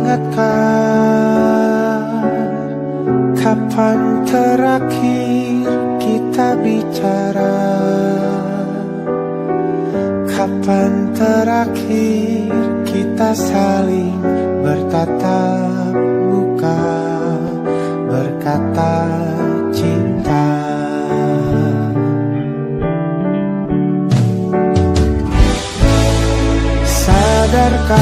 ingatkah kapan terakhir kita bicara? Kapan terakhir kita saling bertatap muka, berkata cinta? Sadarkah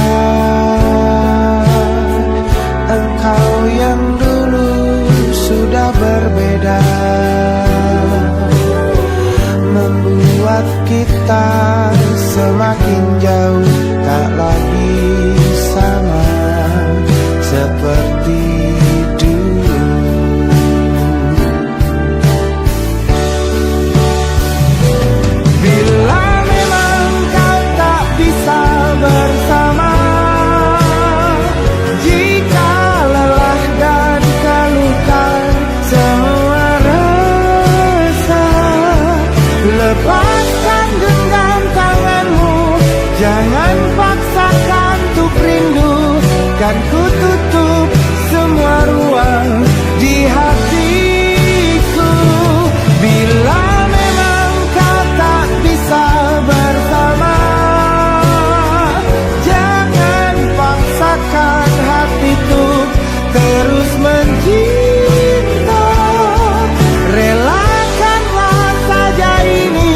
engkau yang dulu sudah berbeda, membuat kita semakin jauh, tak lagi sama seperti dulu. Bila memang kau tak bisa bersama, jika lelah dan keluhkan semua rasa, lepaskan genggam tanganmu, jangan paksakan untuk rindu. Kan ku tutup semua ruang di hatiku. Bila memang kau tak bisa bersama, jangan paksakan hatiku terus mencinta. Relakanlah saja ini,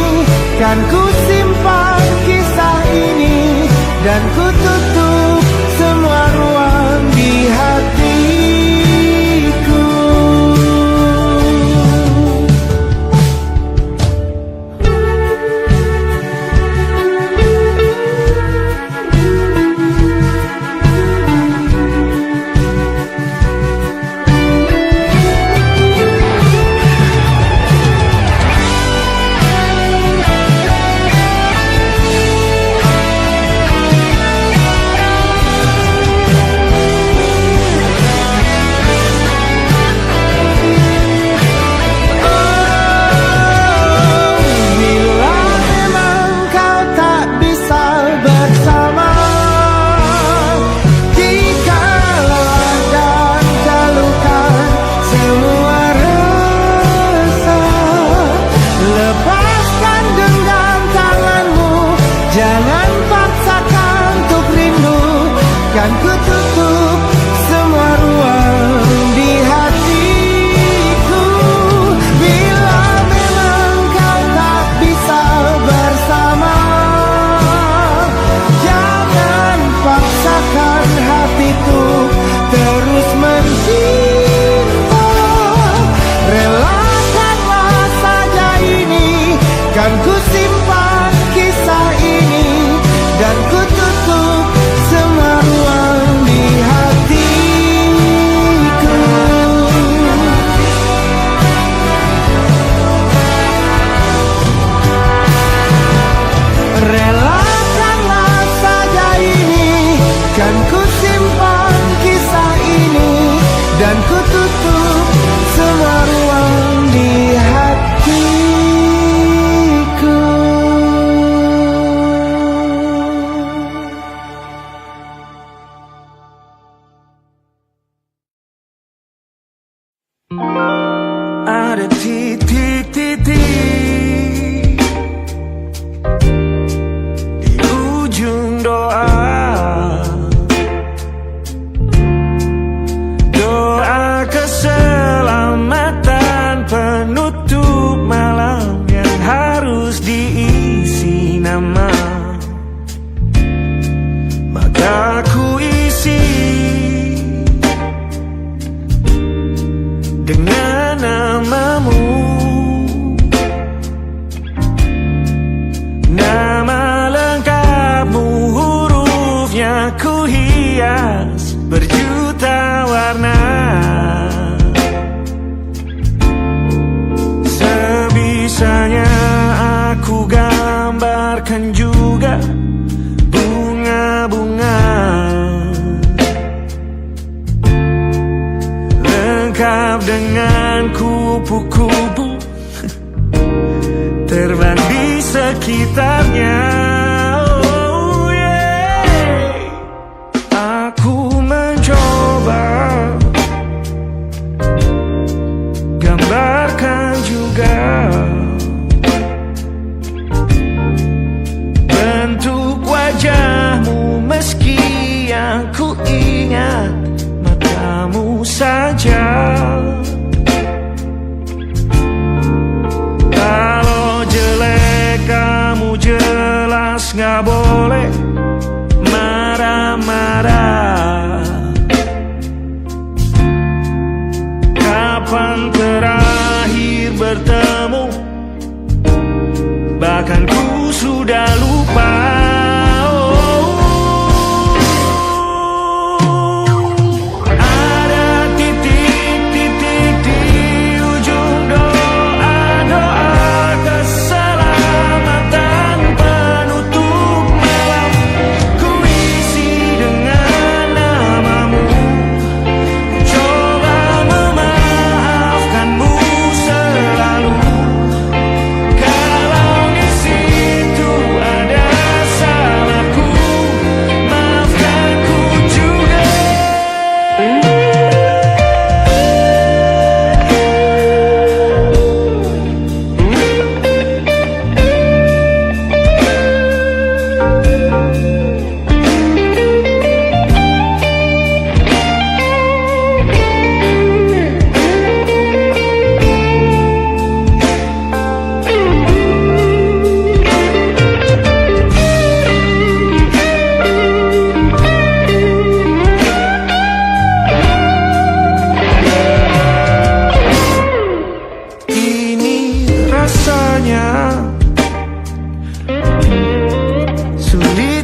kan ku simpan kisah ini, dan ku tutup semua ruang di hatiku. Jangan paksakan untuk rindu, kan ku tutup semua ruang di hatiku. Bila memang kau tak bisa bersama, jangan paksakan hatiku terus mencinta. Relakanlah saja ini, kan ku simpan kisah ini, dan ku tutup semua ruang di hatiku. Relakanlah saja ini, kan ku simpan kisah ini, dan ku tutup semua ruang di hatiku. Ada titik-titik di ujung doa, doa keselamatan penutup malam yang harus diisi nama. Maka ku isi dengan namamu, nama lengkapmu, hurufnya ku hias berjuta warna. Sebisanya aku gambarkan juga bunga-bunga, lengkap dengan kupu-kupu terbang di sekitarnya. Oh yeah. Aku mencoba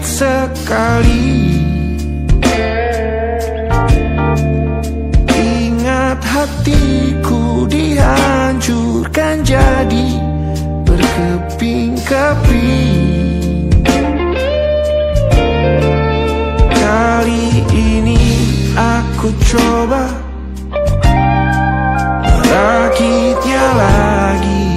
sekali. Ingat hatiku dihancurkan jadi berkeping-keping. Kali ini aku coba merakitnya lagi.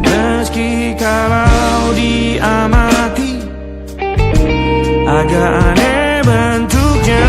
Meski kalau diamati agak aneh bentuknya.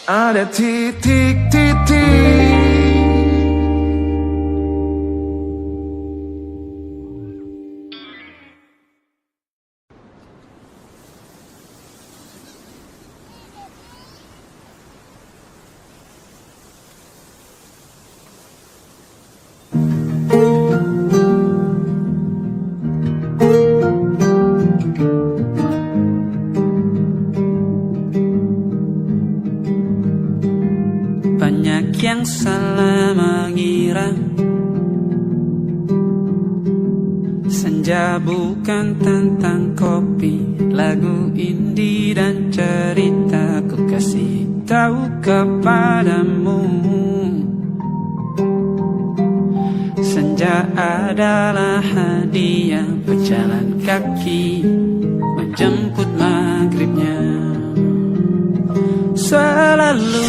Ada titik-titik. Banyak yang salah mengira senja bukan tentang kopi, lagu indie dan cerita. Ku kasih tahu kepadamu, senja adalah hadiah pejalan kaki menjemput maghribnya. Selalu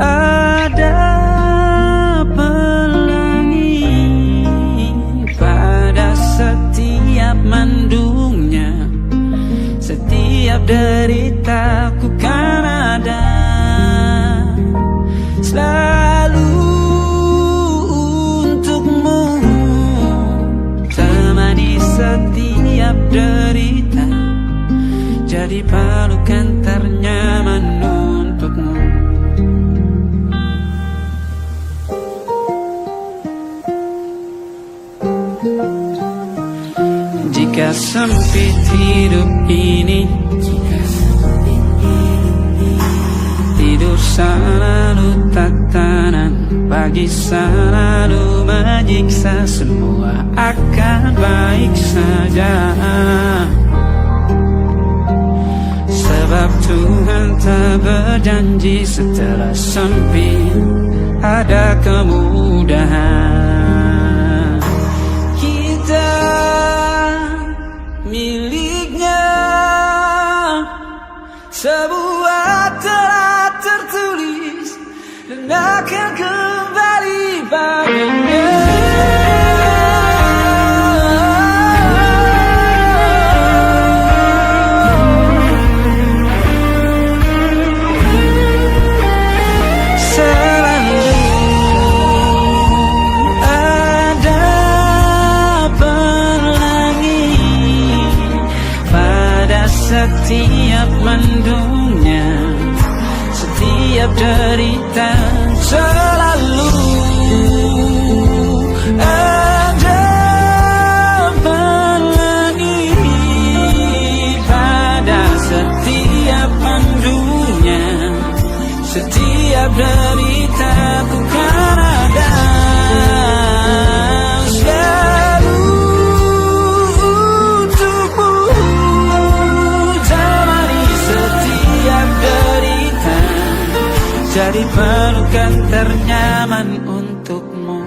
ada pelangi pada setiap mendungnya. Setiap deritaku kan ada selalu untukmu. Temani setiap derita, jadi pelukan ternyaman untukmu. Jika sempit hidup ini, tidur selalu tatanan, pagi selalu menyiksa, semua akan baik saja. Sebab Tuhan tak berjanji setelah sempit ada kemudahan. Kita miliknya, sebuah telah tertulis dan akan kembali padanya. Setiap mendungnya, setiap derita, selalu ada pelangi pada setiap mendungnya. Setiap derita bukan ada selalu untukmu. jadi pelukan ternyaman untukmu.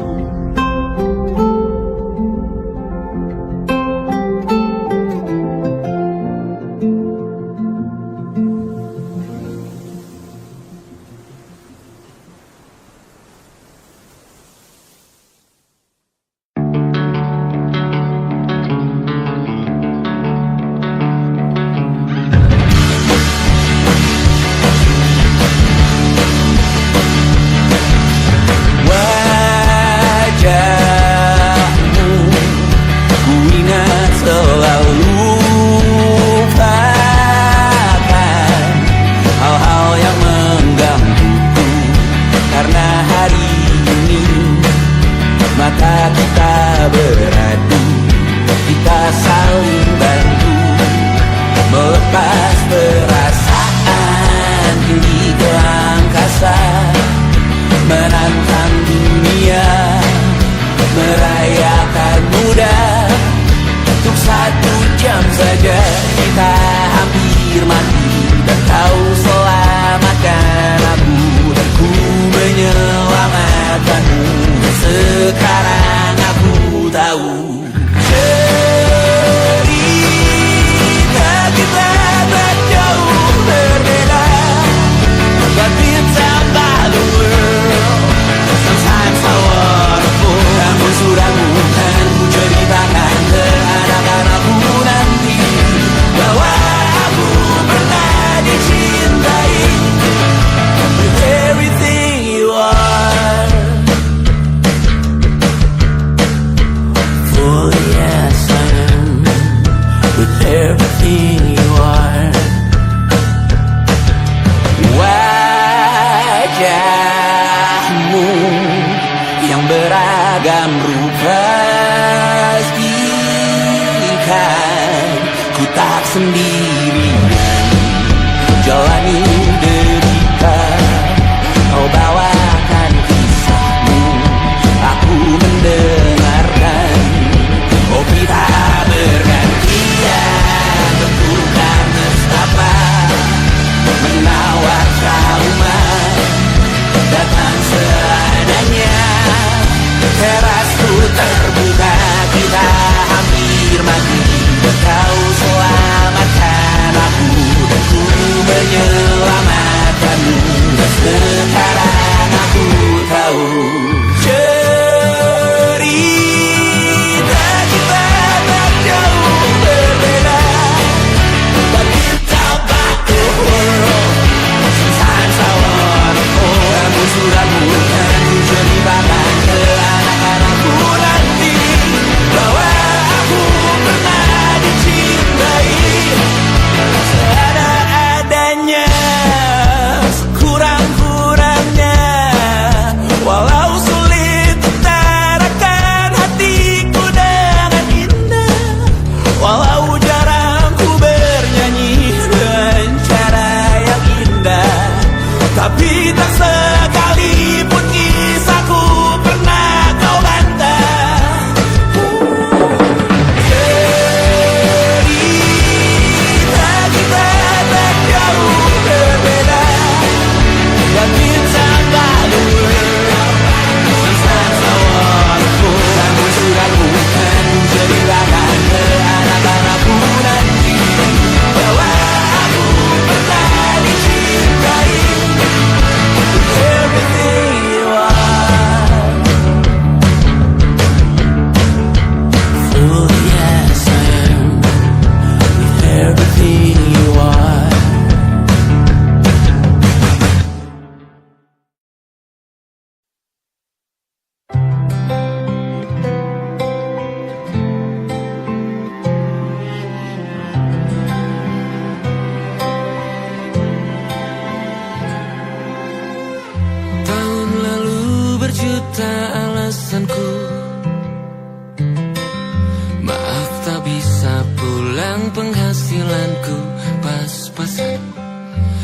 penghasilanku pas-pasan.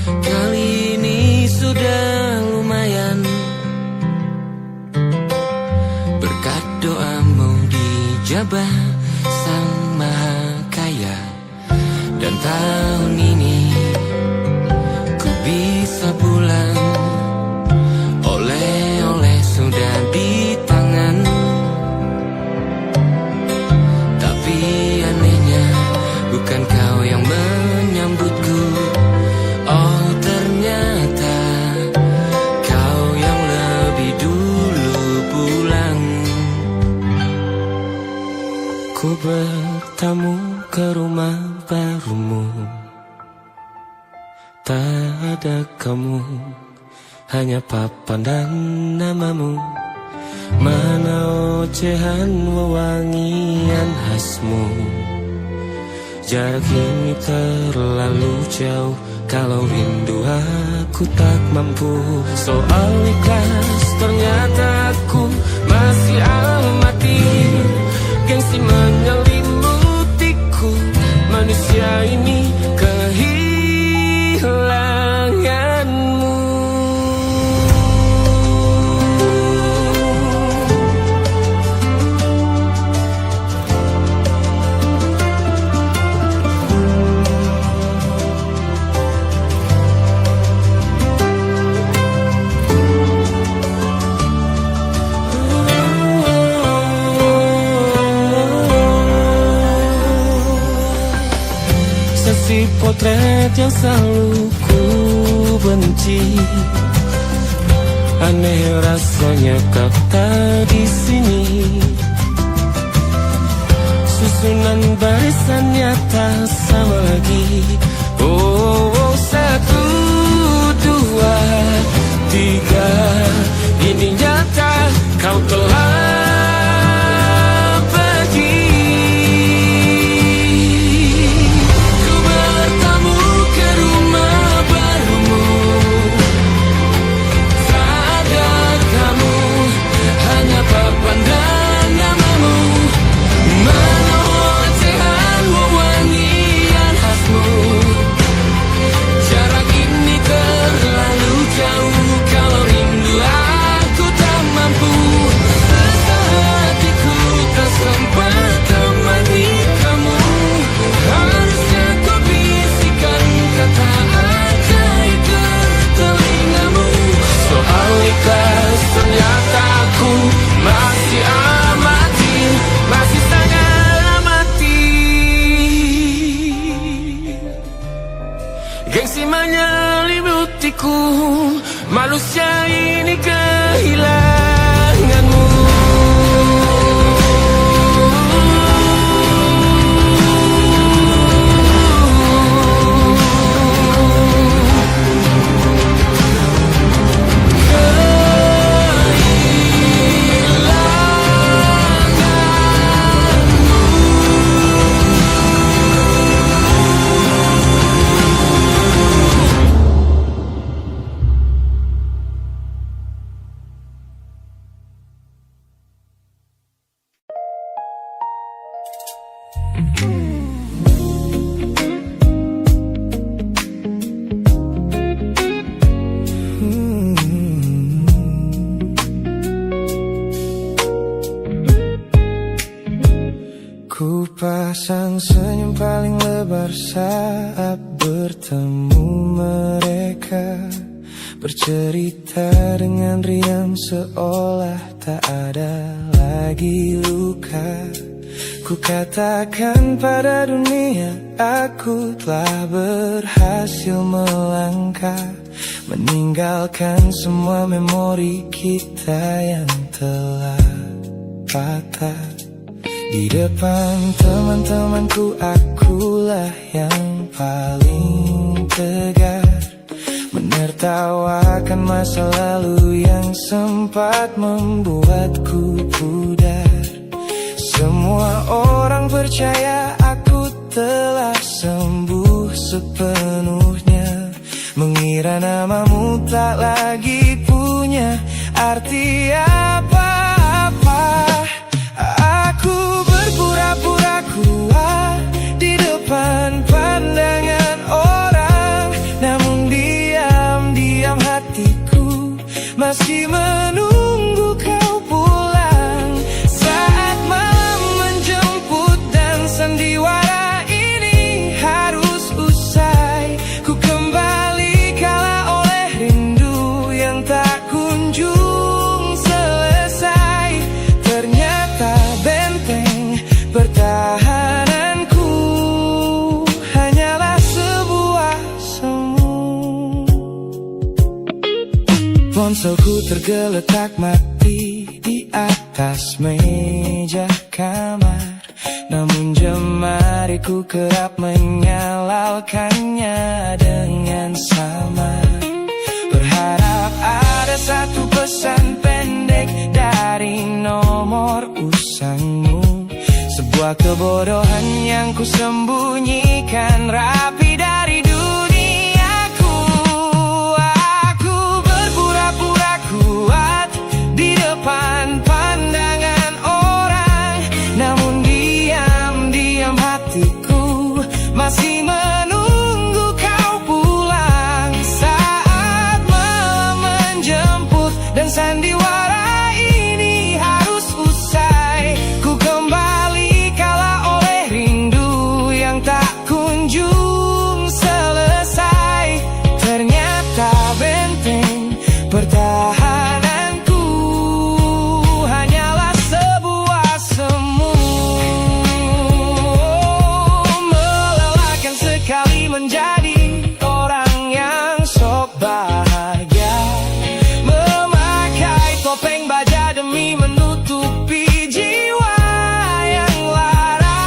Kali ini sudah lumayan, berkat doamu dijabah Sang Maha Kaya. Dan tahun ini ku bisa pulang tak ada kamu, hanya papan dan namamu. Mana ocehan wewangian khasmu. Jarak ini terlalu jauh, kalau rindu aku tak mampu. Soal ikhlas ternyata aku masih amati. Gengsi menyelimutiku, manusia ini kehilanganmu. Si potret yang selalu ku benci, aneh rasanya kau tak di sini. Susunan barisannya tak sama lagi. Oh, 1, 2, 3, ini nyata kau telah gengsi menyelimutiku, manusia ini kehilanganmu. Ku pasang senyum paling lebar saat bertemu mereka, bercerita dengan riang seolah tak ada lagi luka. Ku katakan pada dunia aku telah berhasil melangkah, meninggalkan semua memori kita yang telah patah. Di depan teman-temanku akulah yang paling tegar, menertawakan masa lalu yang sempat membuatku pudar. Semua orang percaya aku telah sembuh sepenuhnya, mengira namamu tak lagi punya arti apa-apa. Aku berpura-pura kuat di depan pandangan orang, namun diam-diam hatiku masih menunggu kau pulang. Saat malam menjemput dan sandiwara ini harus usai, ku kembali kalah oleh rindu yang tak kunjung selesai. Ternyata benteng pertahananku hanyalah sebuah semu. Ponselku tergeletak mati di atas meja kamar, namun jemariku kerap menyalakannya dengan sangat Semua kebodohan yang ku sembunyikan rapi dari duniaku. Aku berpura-pura kuat di depan pandangan orang, namun diam-diam hatiku masih menunggu kau pulang. Saat malam menjemput dan sandiwara ini harus usai, ku kembali kala oleh rindu yang tak kunjung selesai. Ternyata benteng pertahananku hanyalah sebuah semu. Melelahkan sekali menjadi orang yang sok bahagia, memakai topeng baja demi menutupi jiwa yang lara.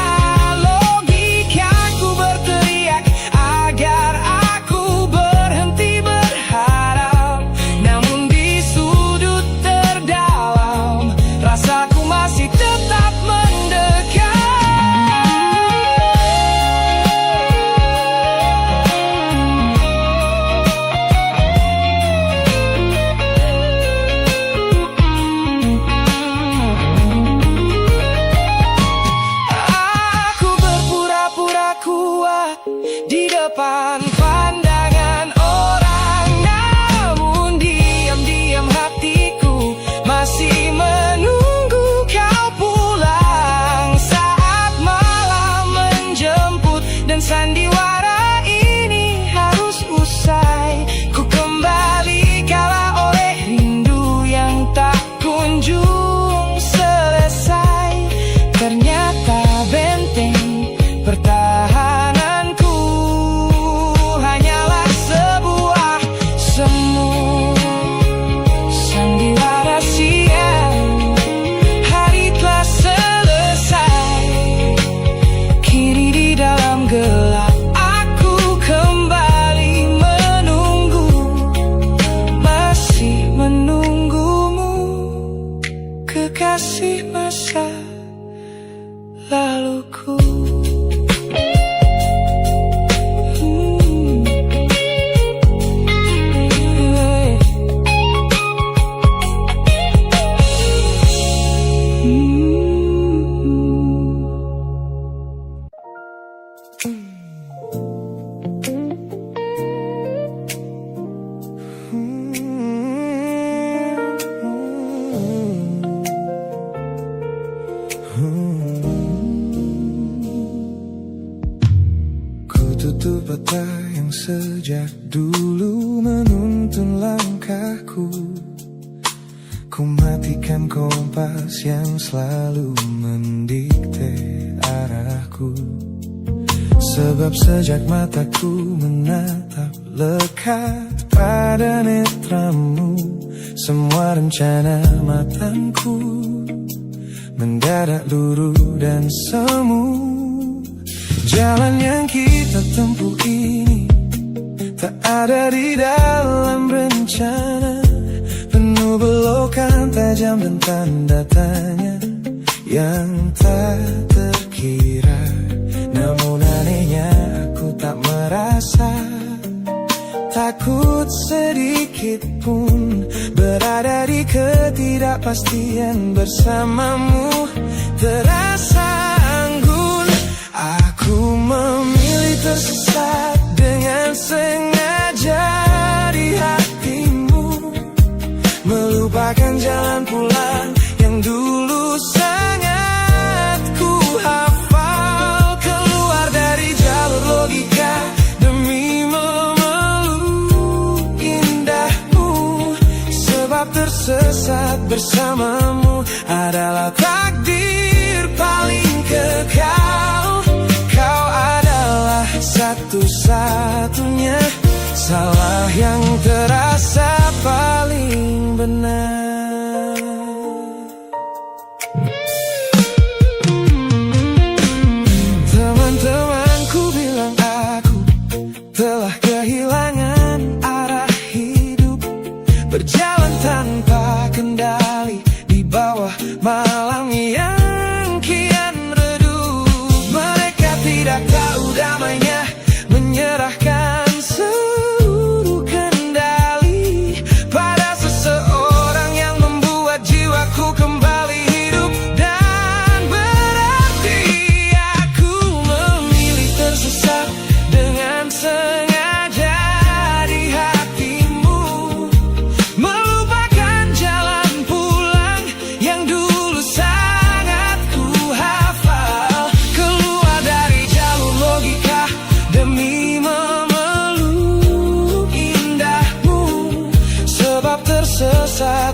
Logikaku berteriak agar aku berhenti berharap, namun di sudut terdalam rasaku masih tetap mendekat. Aku berpura-pura kuat di depan pandangan orang, namun diam-diam hatiku masih menunggu kau pulang. Saat malam menjemput dan sandiwara ini harus usai, ku kembali kala oleh rindu yang tak kunjung selesai. Ternyata benteng pertahananku hanyalah sebuah semu. Sandiwara siang, hari telah selesai. Kini di dalam gelap aku kembali menunggu, masih menunggumu, kekasih masa laluku. Ku tutup mata yang sejak dulu menuntun langkahku. Ku matikan kompas yang selalu mendikte arahku. Sebab sejak mataku menatap lekat pada netramu, semua rencana matangku mendadak luruh dan semu. Jalan yang kita tempuh ini tak ada di dalam rencana, penuh belokan tajam dan tanda tanya yang tak terkira. Namun anehnya aku tak merasa takut sedikit pun berada di ketidakpastian bersamamu. Terasa anggun, aku memilih tersesat dengan sengaja di hatimu, melupakan jalan pulang yang dulu sangat ku hafal. Keluar dari jalur logika demi memeluk indahmu, sebab tersesat bersamamu adalah takdir paling kekal. Kau adalah satu-satunya salah yang terasa paling benar. Teman-temanku bilang aku telah kehilangan arah hidup, berjalan tanpa kendali di bawah malam yang kian redup.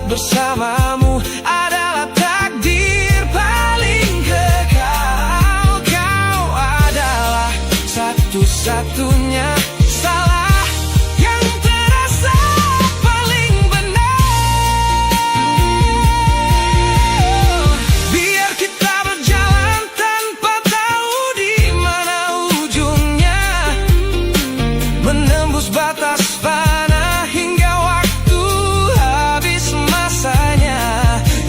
bersamamu adalah takdir paling kekal. Kau adalah satu-satunya salah yang terasa paling benar. Biar kita berjalan tanpa tahu di mana ujungnya, menembus batas fana hingga waktu habis masanya.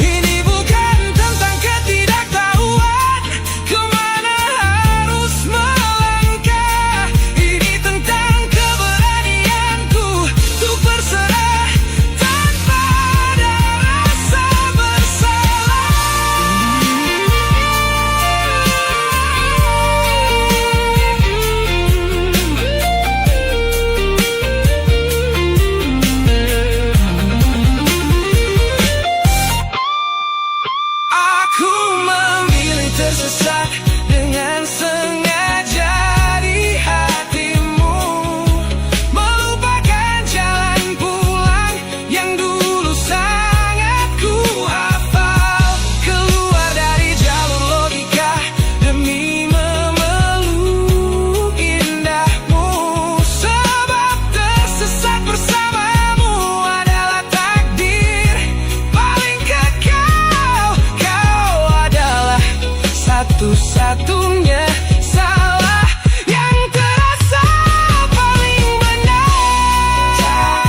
Ini bukan tentang ketidaktahuan kemana harus melangkah. Ini tentang keberanianku untuk berserah tanpa ada rasa Aku memilih tersesat dengan sengaja di hatimu, melupakan jalan pulang yang dulu sangat ku hafal. Keluar dari jalur logika demi memeluk indahmu, sebab tersesat bersamamu adalah takdir paling kekal. Kau adalah satu-satunya salah yang terasa paling benar. Tak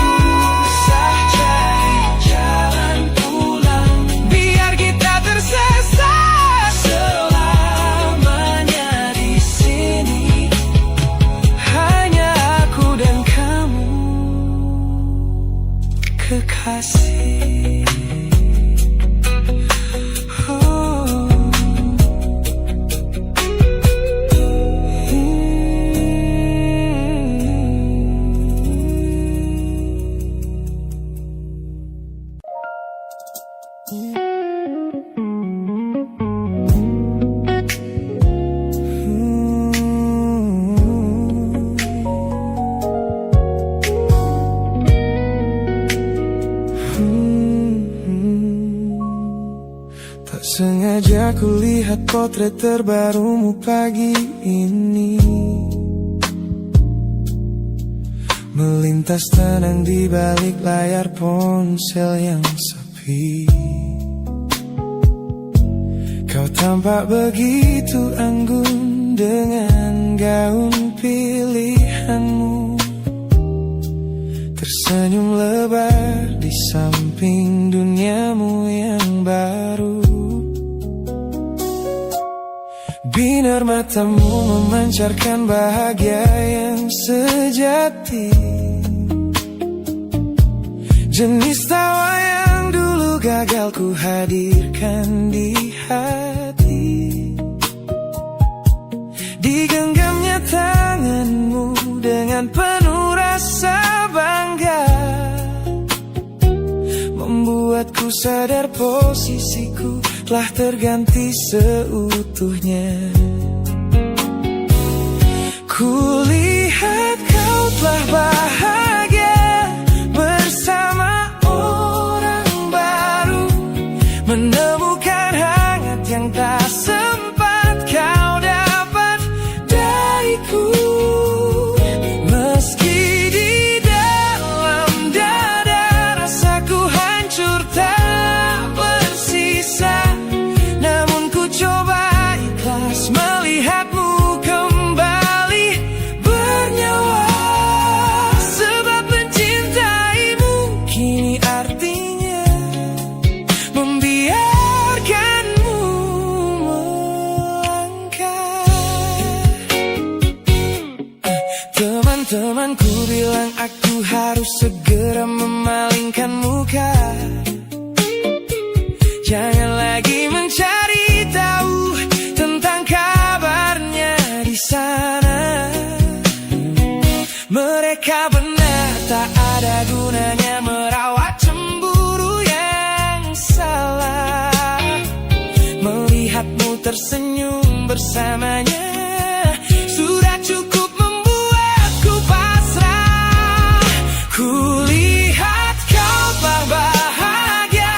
usah cari jalan pulang, biar kita tersesat selamanya di sini. Hanya aku dan kamu, kekasih. Tak sengaja ku lihat potret terbarumu pagi ini, melintas tenang di balik layar ponsel yang sepi. Kau tampak begitu anggun dengan gaun pilihanmu, tersenyum lebar di samping duniamu yang baru. Binar matamu memancarkan bahagia yang sejati, jenis tawa yang dulu gagal ku hadirkan di hati. Digenggamnya tanganmu dengan penuh rasa bangga, membuatku sadar posisiku telah terganti seutuhnya. Kulihat kau telah bahagia bersama orang baru, menemukan hangat yang tak sempat kau dapat dariku. Meski di dalam dada rasaku hancur tak bersisa, namun ku coba ikhlas melihatmu kembali bernyawa. Sebab mencintaimu kini artinya membiarkanmu melangkah. Teman-temanku bilang aku harus segera memalingkan muka, jangan lagi mencari tahu tentang kabarnya di sana. Mereka benar, tak ada gunanya merawat cemburu yang salah. Melihatmu tersenyum bersamanya sudah cukup membuatku pasrah. Kulihat kau telah bahagia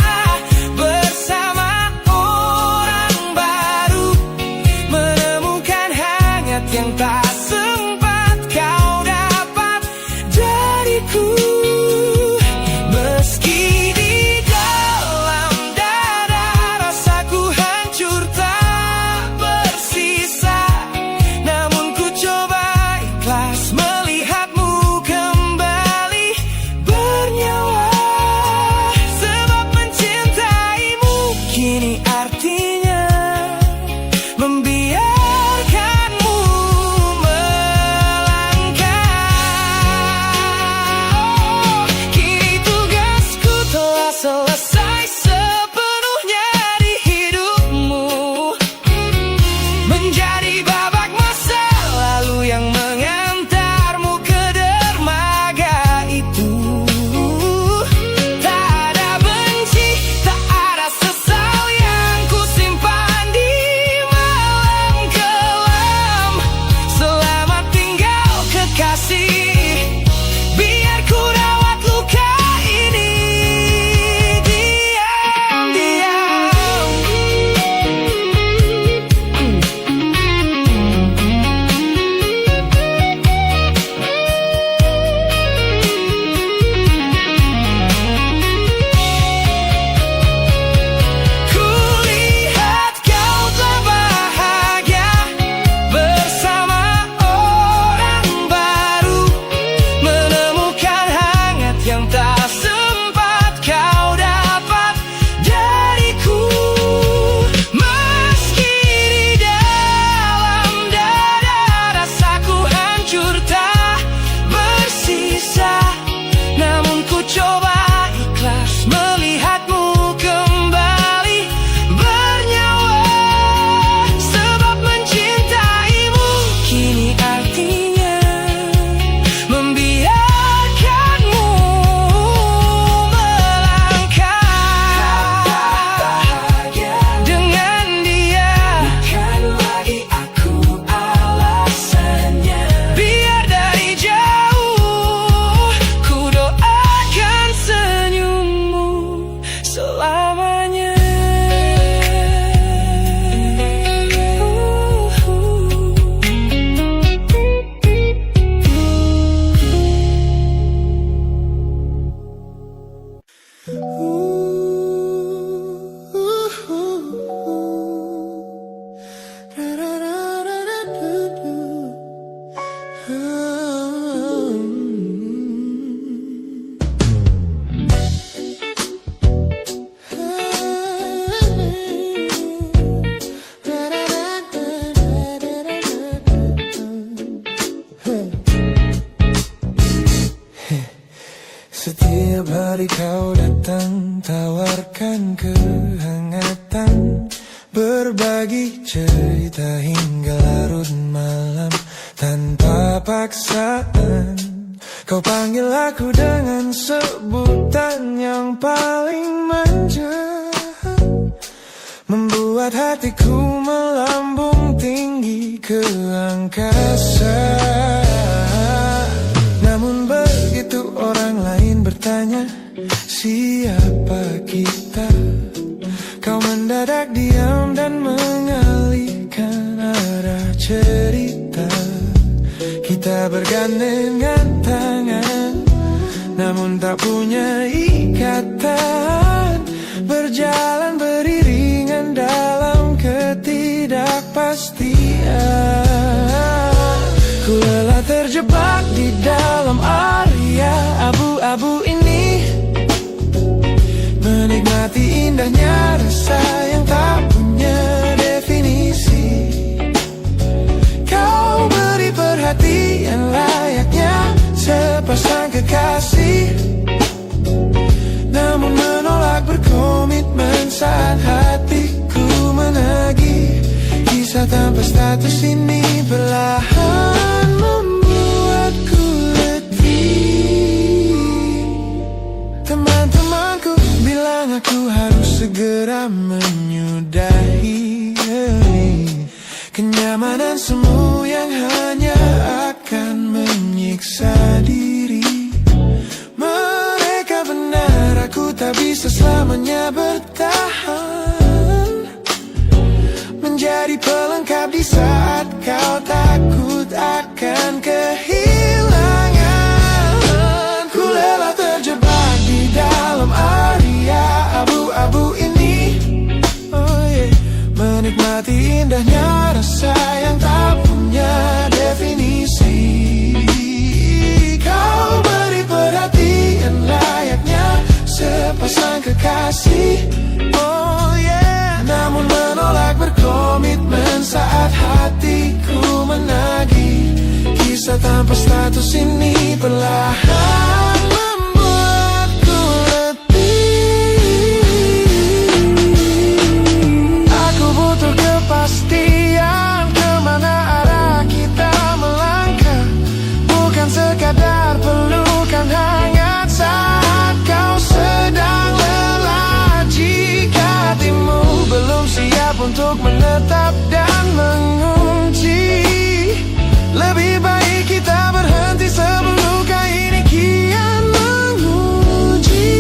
diriku. Meski di dalam dada rasaku hancur tak bersisa, namun ku coba ikhlas melihatmu kembali bernyawa. Sebab mencintaimu kini artinya membiarkanmu melangkah. Kini tugasku telah selesai sepenuhnya di hidupmu, menjadi babak masa lalu yang mengantarmu ke dermaga itu. Tak ada benci, tak ada sesal yang ku simpan di malam kelam. Selamat tinggal kekasih, biar ku rawat luka ini diam-diam. Kulihat kau telah bahagia bersama orang baru, menemukan hangat yang tak sempat kau dapat dariku. Meski di dalam dada rasaku hancur tak bersisa, namun ku coba ikhlas melihatmu kembali bernyawa. Sebab mencintaimu kini artinya membiarkanmu melangkah dengan dia. Bukan lagi aku alasannya, biar dari jauh ku doakan senyummu selamanya. Setiap hari kau datang, tawarkan kehangatan, berbagi cerita hingga larut malam tanpa paksaan. Kau panggil aku dengan sebutan yang paling manja, membuat hatiku melambung tinggi ke angkasa. Namun begitu orang lain bertanya siapa kita, kau mendadak diam dan mengalihkan arah cerita. Kita bergandengan tangan, namun tak punya ikatan, berjalan beriringan dalam ketidakpastian. Ku lelah terjebak di dalam area abu-abu ini, menikmati indahnya rasa yang tak punya definisi. Kau beri perhatian layaknya sepasang kekasih, namun menolak berkomitmen saat hatiku menagih. Kisah tanpa status ini perlahan membuatku letih. Teman-temanku bilang aku harus segera menyudahi kenyamanan semu yang hanya akan menyiksa diri. Mereka benar, aku tak bisa selamanya bertahan, menjadi pelengkap di saat kau takut Kisah tanpa status ini perlahan membuatku letih. Aku butuh kepastian kemana arah kita melangkah, bukan sekadar pelukan hangat saat kau sedang lelah. Jika hatimu belum siap untuk menetap dan mengunci, lebih baik kita berhenti sebelum luka ini kian menguji.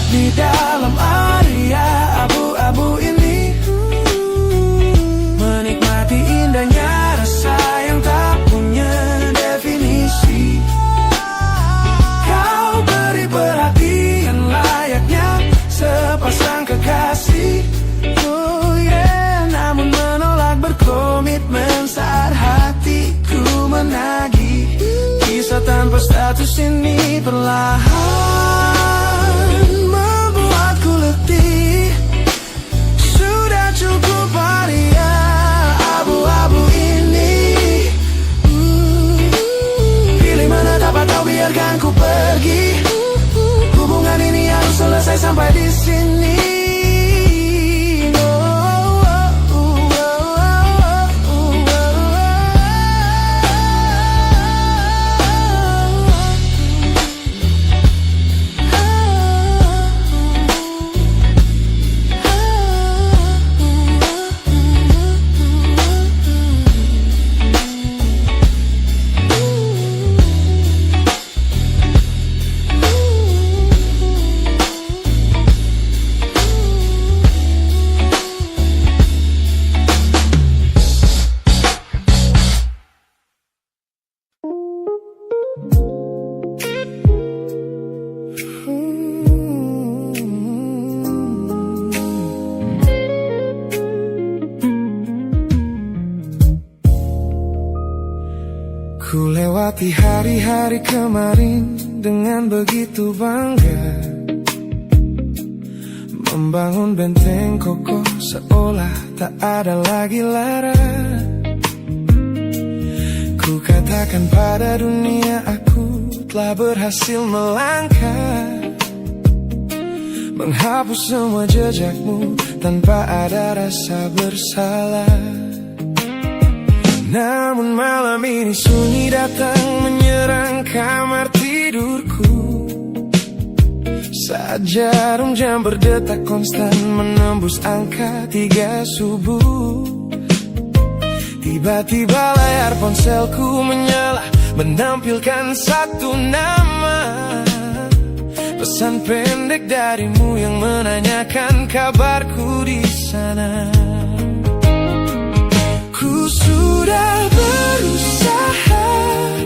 Di dalam area abu-abu ini, menikmati indahnya rasa yang tak punya definisi. Kau beri perhatian layaknya sepasang kekasih, oh yeah. Namun menolak berkomitmen saat hatiku menagih. Kisah tanpa status ini perlahan sudah cukup area abu-abu ini. Pilih mana dapat kau biarkan ku pergi. Hubungan ini harus selesai sampai di sini. Ku lewati hari-hari kemarin dengan begitu bangga, membangun benteng kokoh seolah tak ada lagi lara. Ku katakan pada dunia aku telah berhasil melangkah, menghapus semua jejakmu tanpa ada rasa bersalah. Namun malam ini sunyi datang menyerang kamar tidurku, saat jarum jam berdetak konstan menembus angka 3 subuh. Tiba-tiba layar ponselku menyala, menampilkan satu nama, pesan pendek darimu yang menanyakan kabarku di sana. Ku sudah berusaha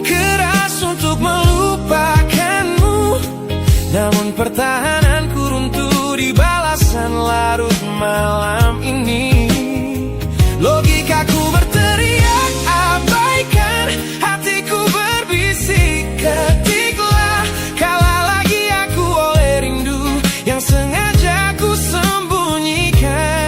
keras untuk melupakanmu, namun pertahananku runtuh di balasan larut malam ini. Logikaku berteriak abaikan, hatiku berbisik ketiklah, kalah lagi aku oleh rindu yang sengaja ku sembunyikan.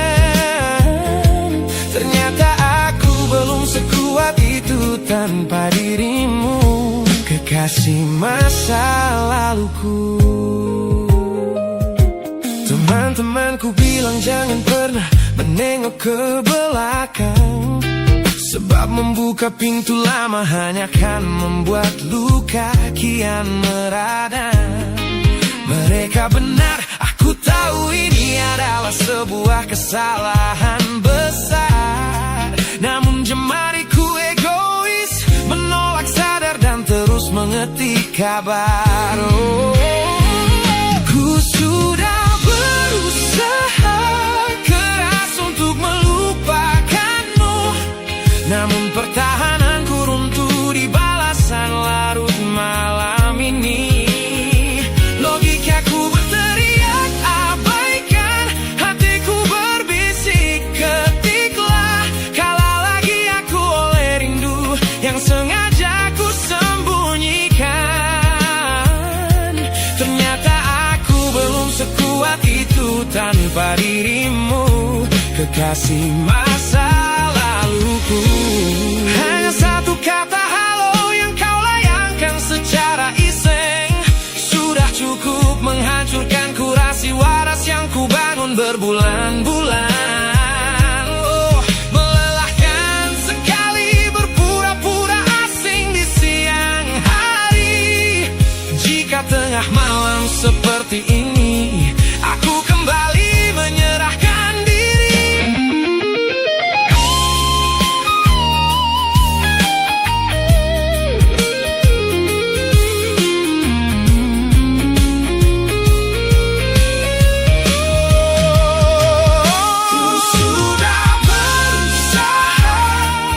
Ternyata aku belum sekuat itu tanpa dirimu, kekasih masa laluku. Teman-temanku bilang jangan pernah menengok ke belakang, sebab membuka pintu lama hanya akan membuat luka kian meradang. Mereka benar, aku tahu ini adalah sebuah kesalahan besar. Namun jemariku egois, menolak sadar dan terus mengetik kabar. Ku sudah berusaha keras untuk melupakan tanpa dirimu, kekasih masa laluku. Hanya satu kata halo yang kau layangkan secara iseng sudah cukup menghancurkan kurasi waras yang ku bangun berbulan-bulan. Oh, melelahkan sekali berpura-pura asing di siang hari. Jika tengah malam seperti ini aku kembali menyerahkan diri. Ku sudah berusaha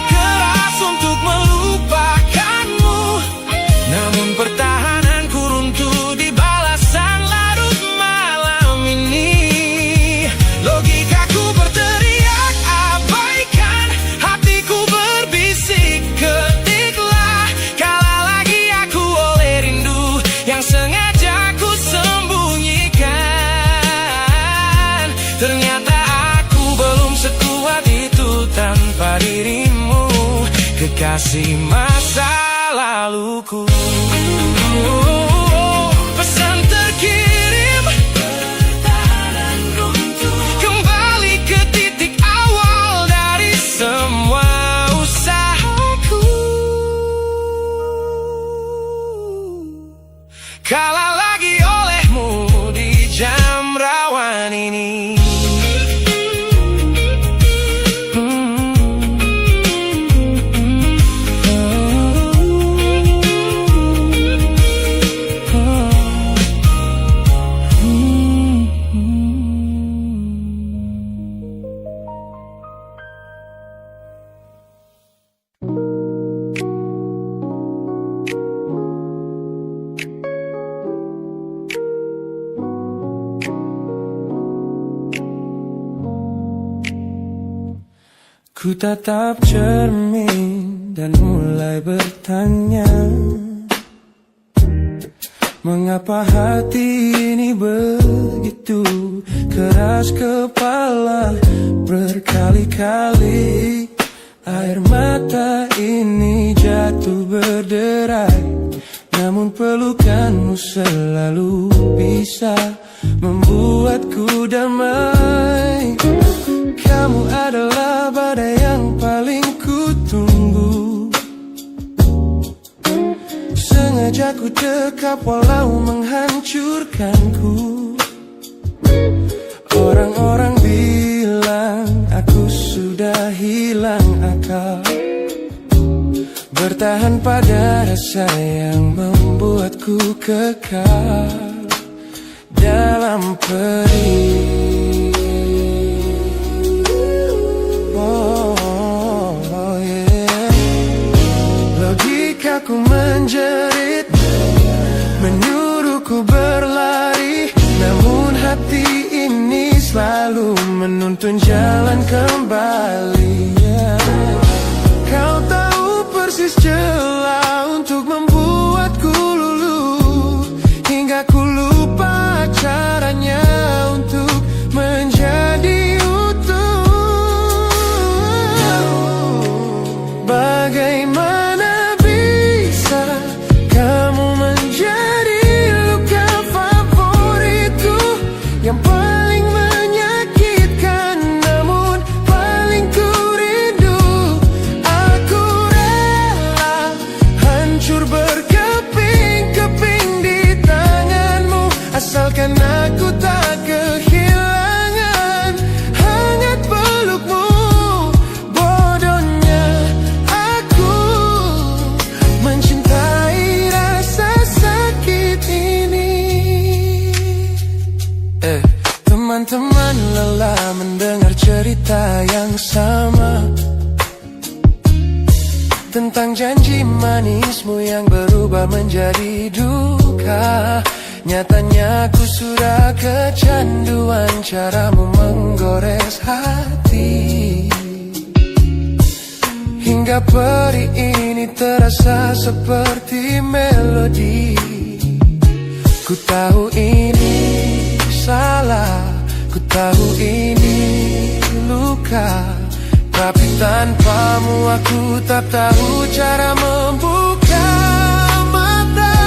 keras untuk melupakanmu, namun pertahananku runtuh di balasan larut malam ini. Logikaku berteriak abaikan, hatiku berbisik ketiklah. Kalah lagi aku oleh rindu yang sengaja ku sembunyikan. Ternyata aku belum sekuat itu tanpa dirimu, kekasih masa laluku. Pesan terkirim, pertahanan runtuh, kembali ke titik awal dari semua usahaku. Kalah lagi olehmu di jam rawan ini. Ku tatap cermin dan mulai bertanya, mengapa hati ini begitu keras kepala. Berkali-kali air mata ini jatuh berderai, namun pelukanmu selalu bisa membuatku damai. Kamu adalah badai yang paling ku tunggu. Sengaja ku dekap walau menghancurkanku. Orang-orang bilang aku sudah hilang akal, bertahan pada rasa yang membuatku kekal dalam perih. Logikaku menjerit, menyuruhku berlari, namun hati ini selalu menuntun jalan kembali. Kau tahu persis celah untuk membuatku luluh, hingga ku lupa caranya untuk menjadi utuh. Bagaimana bisa kamu menjadi luka favoritku, yang paling menyakitkan namun paling ku rindu. Aku rela hancur berkeping-keping di tanganmu, asalkan aku tak kehilangan hangat pelukmu. Bodohnya aku mencintai rasa sakit ini. Teman-teman lelah mendengar cerita yang sama tentang janji manismu yang berubah menjadi duka. Nyatanya aku sudah kecanduan caramu menggores hati, hingga perih ini terasa seperti melodi. Ku tahu ini salah, ku tahu Tanpamu aku tak tahu cara membuka mata.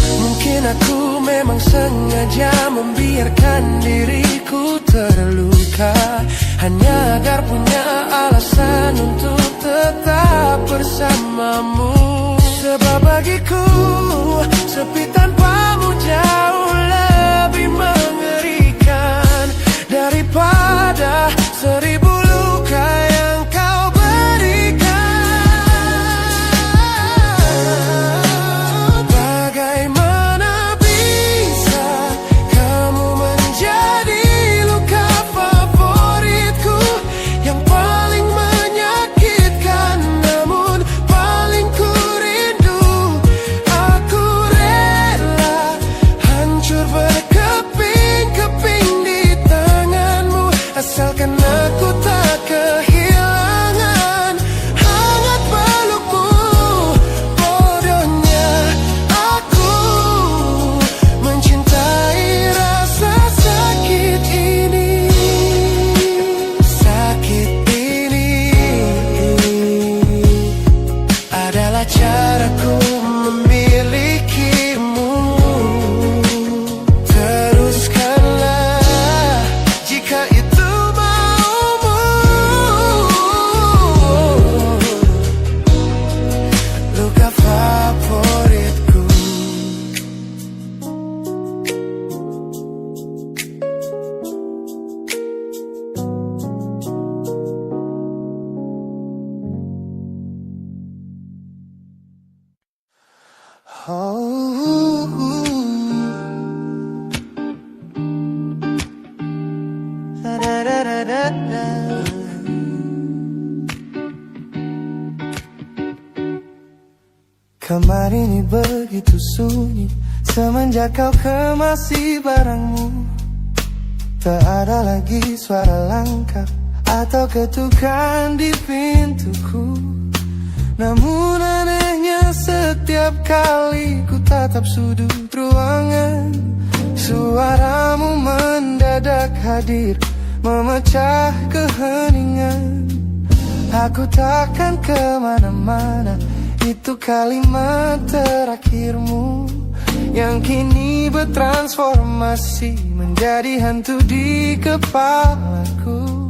Mungkin aku memang sengaja membiarkan diriku terluka, hanya agar punya alasan untuk tetap bersamamu. Sebab bagiku sepi tanpamu jauh lebih mengerikan daripada 1000 luka yang kau berikan. Bagaimana bisa kamu menjadi luka favoritku yang paling menyakitkan, namun paling ku rindu. Aku rela hancur berkeping-keping di tanganmu, asalkan aku tak kehilangan hangat pelukmu. Bodohnya aku mencintai rasa sakit ini. Sakit ini adalah caraku memilikimu. Teruskanlah jika itu maumu. Luka favoritku. Kamar ini begitu sunyi semenjak kau kemasi barangmu. Tak ada lagi suara langkah atau ketukan di pintuku. Namun anehnya setiap kali ku tatap sudut ruangan, suaramu mendadak hadir memecah keheningan. Aku takkan kemana-mana, itu kalimat terakhirmu yang kini bertransformasi menjadi hantu di kepalaku.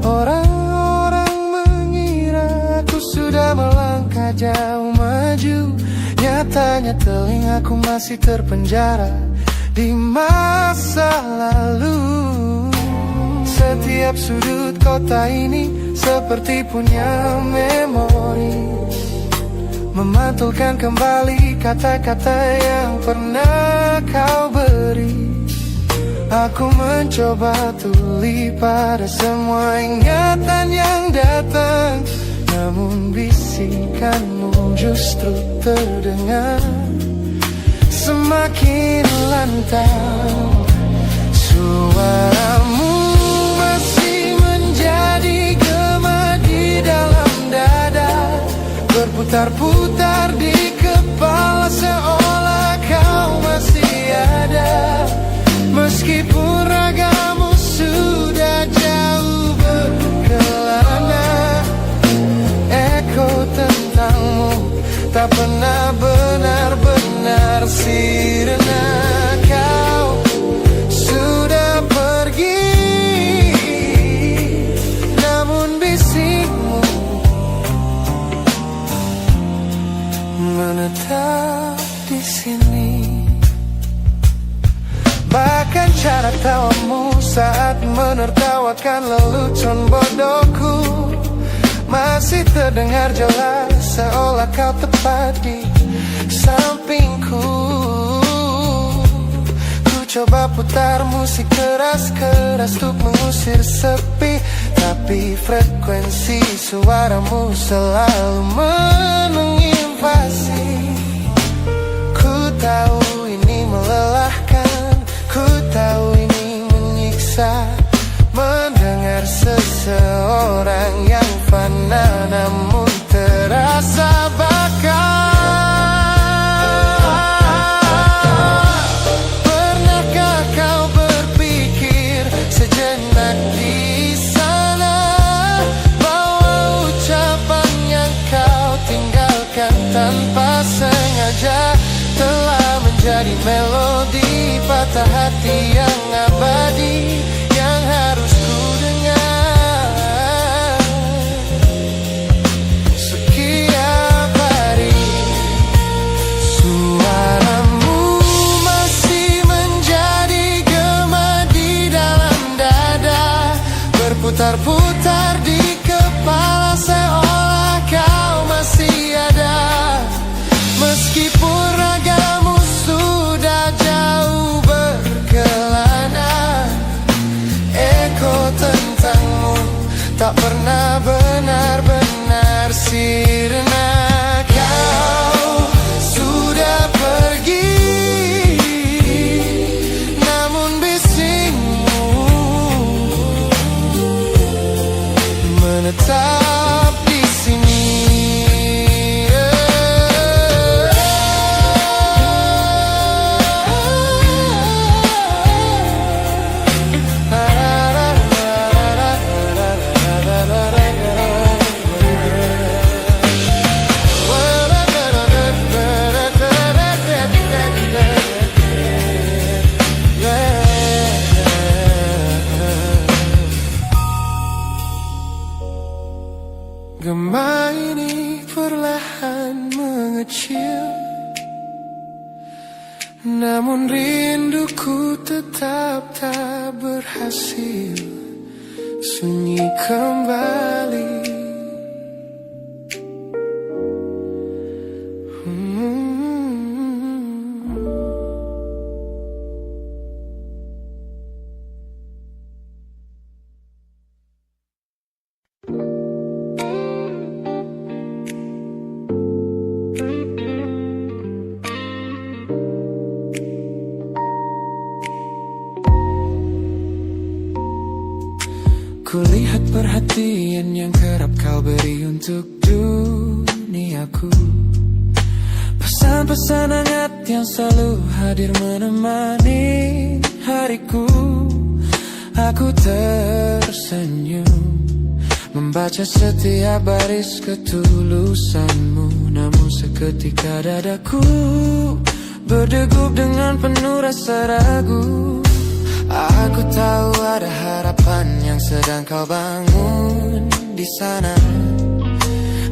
Orang-orang mengira aku sudah melangkah jauh maju, nyatanya telingaku masih terpenjara di masa lalu. Setiap sudut kota ini seperti punya memori, memantulkan kembali kata-kata yang pernah kau beri. Aku mencoba tuli pada semua ingatan yang datang, namun bisikanmu justru terdengar semakin lantang. Suaramu masih menjadi gema di dalam dada, berputar-putar di kepala seolah kau masih ada. Meskipun ragamu sudah jauh berkelana, eko tentangmu tak pernah benar-benar sirna. Kau sudah pergi, namun bisikmu menetap di sini. Bahkan cara tawamu saat menertawakan lelucon bodohku masih terdengar jelas, seolah kau tepat di sampingku. Ku coba putar musik keras-keras untuk mengusir sepi, tapi frekuensi suaramu selalu menginvasi. Ku tahu ini melelahkan, ku tahu ini menyiksa, mendengar seseorang yang fana namun terasa bakal. Pernahkah kau berpikir sejenak di sana tanpa sengaja telah menjadi melodi patah hati yang abadi yang harus ku dengar setiap hari. Suaramu masih menjadi gema di dalam dada, berputar-putar di kepala seolah kau masih ada. Meskipun ragamu sudah jauh berkelana, eko tentangmu tak pernah benar-benar sirna. Kau sudah pergi, namun bisingmu menetap di sini. Gema ini perlahan mengecil, namun rinduku tetap tak berhasil sunyi kembali. Kulihat perhatian yang kerap kau beri untuk duniaku, pesan-pesan hangat yang selalu hadir menemani hariku. Aku tersenyum membaca setiap baris ketulusanmu, namun seketika dadaku berdegup dengan penuh rasa ragu. Aku tahu ada harapan yang sedang kau bangun di sana.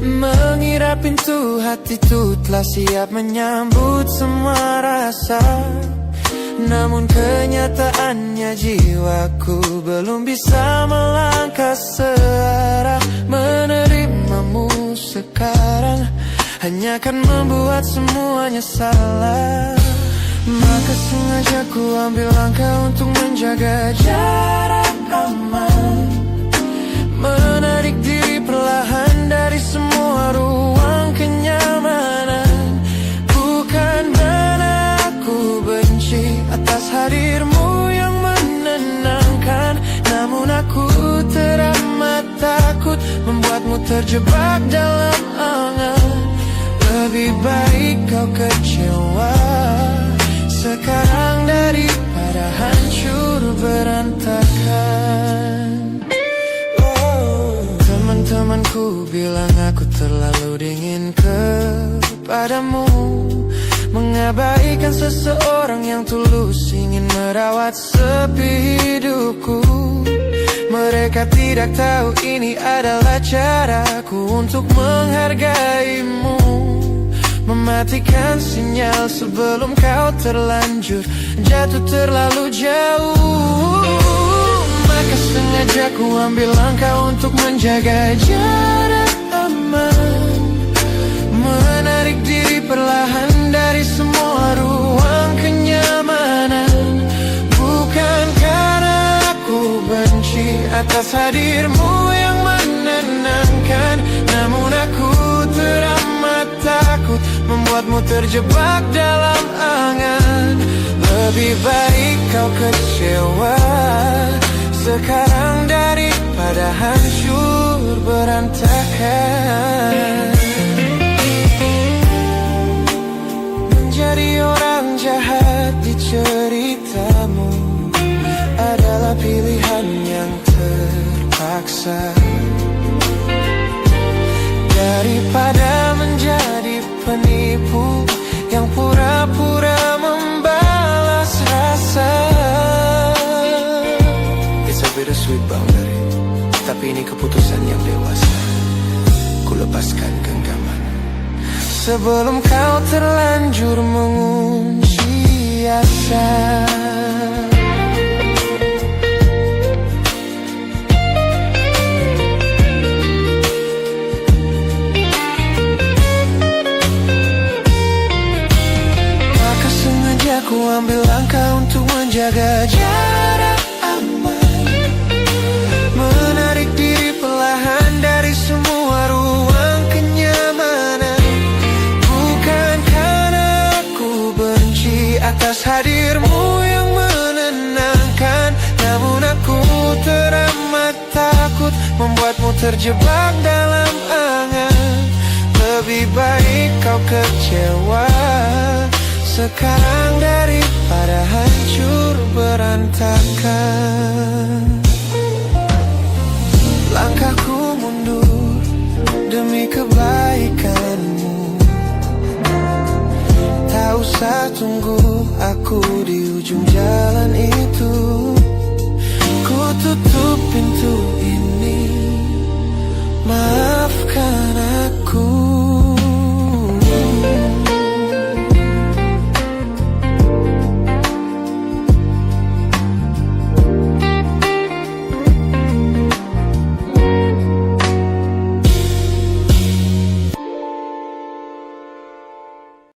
Mengira pintu hati itu telah siap menyambut semua rasa, namun kenyataannya jiwaku belum bisa melangkah searah. Menerimamu sekarang hanya akan membuat semuanya salah. Maka sengaja ku ambil langkah untuk menjaga jarak aman, menarik diri perlahan dari semua ruang kenyamanan. Bukan karena aku benci atas hadirmu yang menenangkan, namun aku teramat takut membuatmu terjebak dalam angan. Lebih baik kau kecewa sekarang daripada hancur berantakan. Teman-temanku bilang aku terlalu dingin kepadamu, mengabaikan seseorang yang tulus ingin merawat sepi hidupku. Mereka tidak tahu ini adalah caraku untuk menghargaimu, mematikan sinyal sebelum kau terlanjur jatuh terlalu jauh. Maka sengaja ku ambil langkah untuk menjaga jarak aman, menarik diri perlahan dari semua ruang kenyamanan. Bukan karena aku benci atas hadirmu yang menenangkan, namun aku teramat takut membuatmu terjebak dalam angan. Lebih baik kau kecewa sekarang daripada hancur berantakan. Menjadi orang jahat di ceritamu adalah pilihan yang terpaksa, daripada menjadi keputusan yang dewasa. Ku lepaskan genggaman sebelum kau terlanjur mengunci asa. Maka sengaja ku ambil langkah untuk menjaga jarak aman, menarik diri perlahan dari semua ruang kenyamanan. Bukan karena aku benci atas hadirmu yang menenangkan, namun aku teramat takut membuatmu terjebak dalam angan. Lebih baik kau kecewa sekarang daripada hancur berantakan. Langkahku mundur demi kebaikanmu. Tak usah tunggu aku di ujung jalan ini.